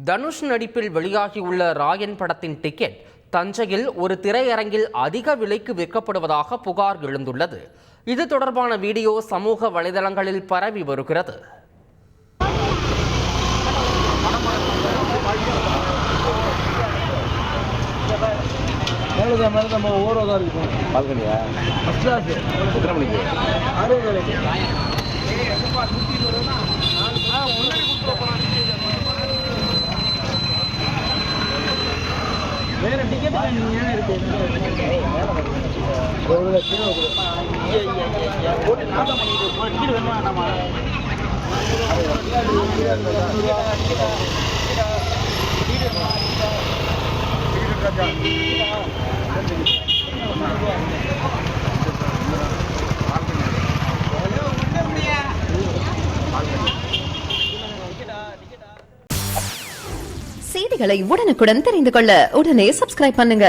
தனுஷ் நடிப்பில் வெளியாகியுள்ள ராயன் படத்தின் டிக்கெட் தஞ்சையில் ஒரு திரையரங்கில் அதிக விலைக்கு விற்கப்படுவதாக புகார் எழுந்துள்ளது. இது தொடர்பான வீடியோ சமூக வலைதளங்களில் பரவி வருகிறது. வேற டிக்கெட் செய்திகளை உடனுக்குடன் தெரிந்து கொள்ள உடனே சப்ஸ்கிரைப் பண்ணுங்க.